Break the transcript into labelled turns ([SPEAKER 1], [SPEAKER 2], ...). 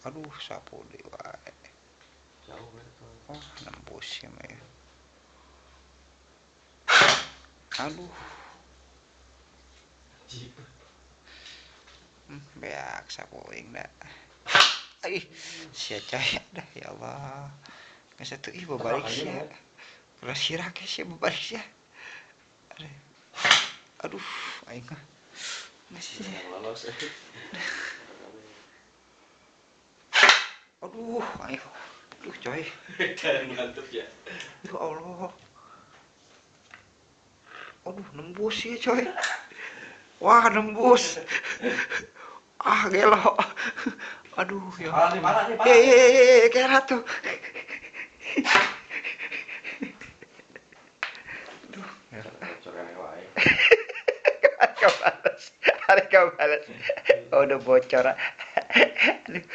[SPEAKER 1] Aduh, sapu deui wae.
[SPEAKER 2] Jauh betul.
[SPEAKER 1] Oh, nembus ya mah ya. Aduh.
[SPEAKER 2] Jip.
[SPEAKER 1] Beak sapu aing da. Ih, sia cahaya dah ya Allah. Geus atuh ih babalik sia. Ulah sirah ge sia babalik sia. Aduh, aing mah. Masih.
[SPEAKER 2] Lolos.
[SPEAKER 1] Aduh, aing. Aduh, coy.
[SPEAKER 2] Kan ngantuk ya.
[SPEAKER 1] Ya Allah. Aduh, nembus ya, coy. Wah, nembus. Ah, gelo. Aduh, ya.
[SPEAKER 2] Parah nih.
[SPEAKER 1] Kera tuh. Aduh, gelo.
[SPEAKER 2] Bocoran wae.
[SPEAKER 1] Harga balas. Oh, udah bocor. Aduh.